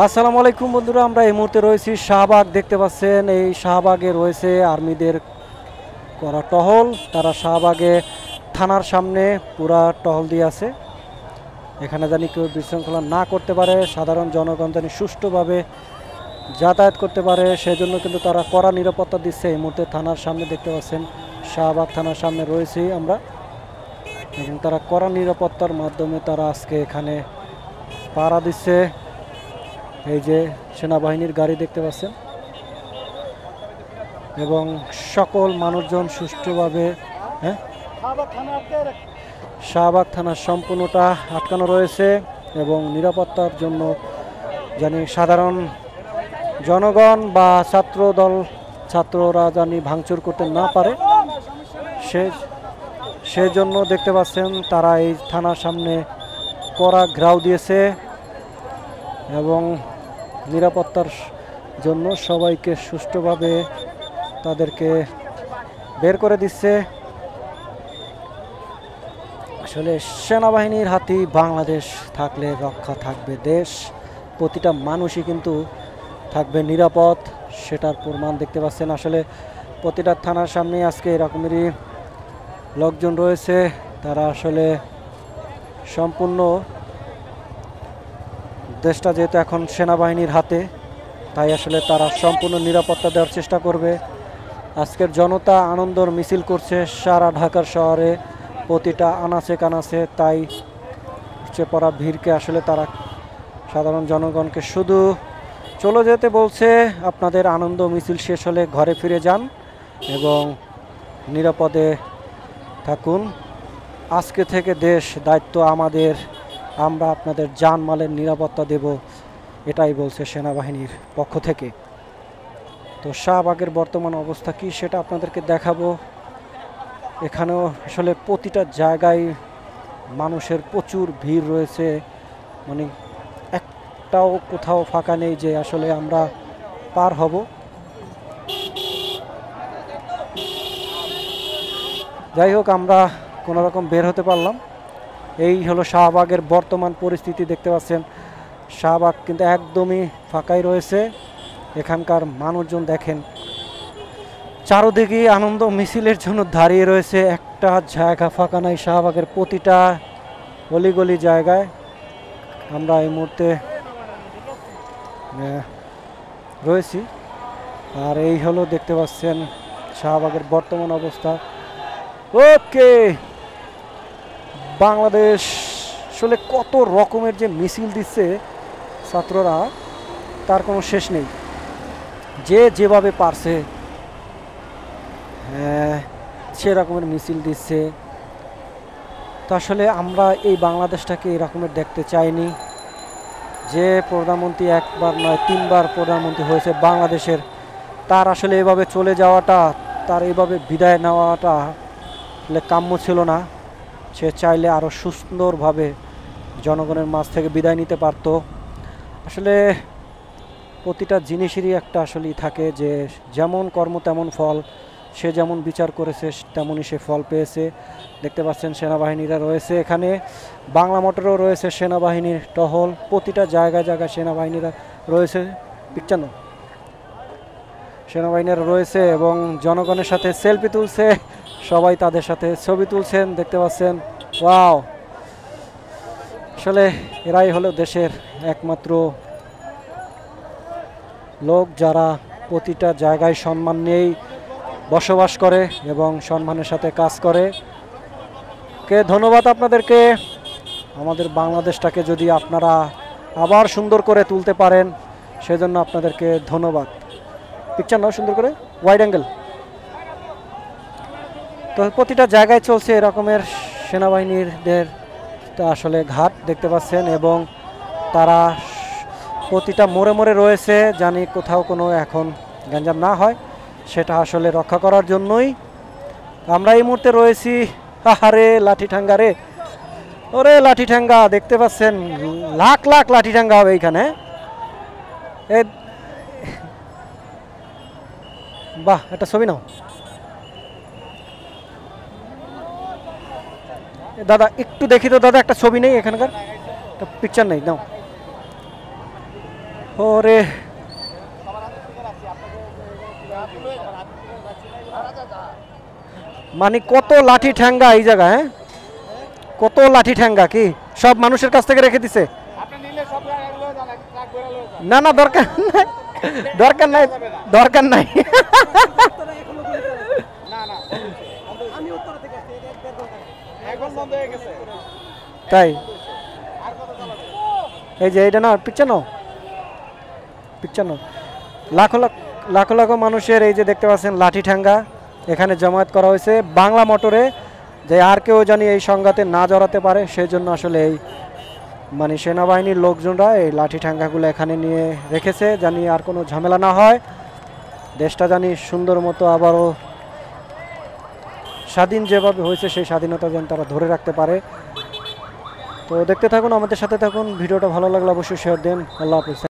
আসসালামু আলাইকুম বন্ধুরা, আমরা এই মুহূর্তে রয়েছি শাহবাগ। দেখতে পাচ্ছেন এই শাহবাগে রয়েছে আর্মিদের করা টহল। তারা শাহবাগে থানার সামনে পুরা টহল দিয়ে আছে। এখানে জানি কেউ বিশৃঙ্খলা না করতে পারে, সাধারণ জনগণ জানি সুষ্ঠুভাবে যাতায়াত করতে পারে, সেজন্য কিন্তু তারা কড়া নিরাপত্তা দিচ্ছে। এই মুহূর্তে থানার সামনে দেখতে পাচ্ছেন, শাহবাগ থানার সামনে রয়েছি আমরা, এবং তারা কড়া নিরাপত্তার মাধ্যমে তারা আজকে এখানে পাহারা দিচ্ছে। এই যে সেনাবাহিনীর গাড়ি দেখতে পাচ্ছেন, এবং সকল মানুষজন সুষ্ঠুভাবে শাহবাগ থানার সম্পূর্ণটা আটকানো রয়েছে, এবং নিরাপত্তার জন্য জানি সাধারণ জনগণ বা ছাত্ররা জানি ভাঙচুর করতে না পারে, সেজন্য দেখতে পাচ্ছেন তারা এই থানার সামনে কড়া ঘেরাও দিয়েছে, এবং নিরাপত্তার জন্য সবাইকে সুষ্ঠুভাবে তাদেরকে বের করে দিচ্ছে। আসলে সেনাবাহিনীর হাতে বাংলাদেশ থাকলে রক্ষা থাকবে দেশ, প্রতিটা মানুষই কিন্তু থাকবে নিরাপদ, সেটার প্রমাণ দেখতে পাচ্ছেন। আসলে প্রতিটা থানার সামনে আজকে এরকমেরই লোকজন রয়েছে। তারা আসলে সম্পূর্ণ দেশটা যেহেতু এখন সেনাবাহিনীর হাতে, তাই আসলে তারা সম্পূর্ণ নিরাপত্তা দেওয়ার চেষ্টা করবে। আজকের জনতা আনন্দর মিছিল করছে সারা ঢাকার শহরে, প্রতিটা আনাচে কানাচে, তাই উপচে পড়া ভিড়কে আসলে তারা সাধারণ জনগণকে শুধু চলে যেতে বলছে। আপনাদের আনন্দ মিছিল শেষ হলে ঘরে ফিরে যান এবং নিরাপদে থাকুন। আজকে থেকে দেশ দায়িত্ব আমাদের, আমরা আপনাদের জানমালের নিরাপত্তা দেব, এটাই বলছে সেনাবাহিনীর পক্ষ থেকে। তো শাহবাগের বর্তমান অবস্থা কি সেটা আপনাদেরকে দেখাবো। এখানেও আসলে প্রতিটা জায়গায় মানুষের প্রচুর ভিড় রয়েছে, মানে একটাও কোথাও ফাঁকা নেই যে আসলে আমরা পার হব। যাই হোক, আমরা কোনো রকম বের হতে পারলাম। এই হলো শাহবাগের বর্তমান পরিস্থিতি। দেখতে পাচ্ছেন শাহবাগ কিন্তু একদমই ফাঁকাই রয়েছে। এখানকার মানুষজন দেখেন চারদিকে আনন্দ মিছিলের জন্য দাঁড়িয়ে রয়েছে, একটা জায়গা ফাঁকা নাই শাহবাগের প্রতিটা অলিগলি জায়গায়। আমরা এই মুহূর্তে রয়েছি, আর এই হলো দেখতে পাচ্ছেন শাহবাগের বর্তমান অবস্থা। ওকে, বাংলাদেশ আসলে কত রকমের যে মিছিল দিচ্ছে ছাত্ররা, তার কোনো শেষ নেই। যে যেভাবে পারছে সে রকমের মিছিল দিচ্ছে। তো আসলে আমরা এই বাংলাদেশটাকে এরকমের দেখতে চাইনি। যে প্রধানমন্ত্রী একবার নয় 3বার প্রধানমন্ত্রী হয়েছে বাংলাদেশের, তার আসলে এভাবে চলে যাওয়াটা, তার এইভাবে বিদায় নেওয়াটা কাম্য ছিল না। সে চাইলে আরও সুন্দরভাবে জনগণের মাঝ থেকে বিদায় নিতে পারত। আসলে প্রতিটা জিনিসেরই একটা আসলেই থাকে যে যেমন কর্ম তেমন ফল, সে যেমন বিচার করেছে তেমনই সে ফল পেয়েছে। দেখতে পাচ্ছেন সেনাবাহিনীরা রয়েছে এখানে, বাংলা মোটরও রয়েছে সেনাবাহিনীর টহল, প্রতিটা জায়গায় জায়গায় সেনাবাহিনীরা রয়েছে। পিকচানো সেনাবাহিনীরা রয়েছে এবং জনগণের সাথে সেলফি তুলছে, সবাই তাদের সাথে ছবি তুলছেন। দেখতে পাচ্ছেন, ওয়াও, আসলে এরাই হলো দেশের একমাত্র লোক যারা প্রতিটা জায়গায় সম্মান নিয়েই বসবাস করে এবং সম্মানের সাথে কাজ করে। ধন্যবাদ আপনাদেরকে। আমাদের বাংলাদেশটাকে যদি আপনারা আবার সুন্দর করে তুলতে পারেন, সেজন্য আপনাদেরকে ধন্যবাদ। পিকচার নাও সুন্দর করে, ওয়াইড অ্যাঙ্গেল। তো প্রতিটা জায়গায় চলছে এরকমের সেনাবাহিনীদের আসলে ঘাট দেখতে পাচ্ছেন, এবং তারা প্রতিটা মোড়ে মোড়ে রয়েছে, জানি কোথাও কোনো এখন গ্যাঞ্জাম না হয়, সেটা আসলে রক্ষা করার জন্যই আমরা এই মুহূর্তে রয়েছি। আরে লাঠিঠাঙ্গা রে, ওরে লাঠিঠাঙ্গা, দেখতে পাচ্ছেন লাখ লাখ লাঠিঠাঙ্গা হবে এইখানে। বাহ, একটা ছবি নাও দাদা, একটু দেখি তো দাদা, একটা ছবি নেই এখানকার, পিকচার নেই, নাও। ওরে মানে কত লাঠি ঠ্যাঙ্গা এই জায়গায়, হ্যাঁ কত লাঠি ঠ্যাঙ্গা, কি সব মানুষের কাছ থেকে রেখে দিছে? না না দরকার নাই, দরকার নাই, দরকার নাই। তাই এই যে এইটা না পিকচার নাও, পিকচার নাও। লাখো লাখো লাখো মানুষের এই যে দেখতে পাচ্ছেন লাঠি ঠ্যাঙ্গা এখানে জমায়েত করা হয়েছে বাংলা মোটরে, যে আর কেউ জানি এই সংঘাতে না জড়াতে পারে সেই জন্য আসলে এই মানে সেনাবাহিনীর লোকজনরা এই লাঠি ঠ্যাঙ্গাগুলো এখানে নিয়ে রেখেছে, জানি আর কোনো ঝামেলা না হয়, দেশটা জানি সুন্দর মতো আবারও স্বাধীন যেভাবে হয়েছে সেই স্বাধীনতা যেন তারা ধরে রাখতে পারে। তো দেখতে থাকুন, আমাদের সাথে থাকুন, ভিডিওটা ভালো লাগলে অবশ্যই শেয়ার দেন। আল্লাহ হাফেজ।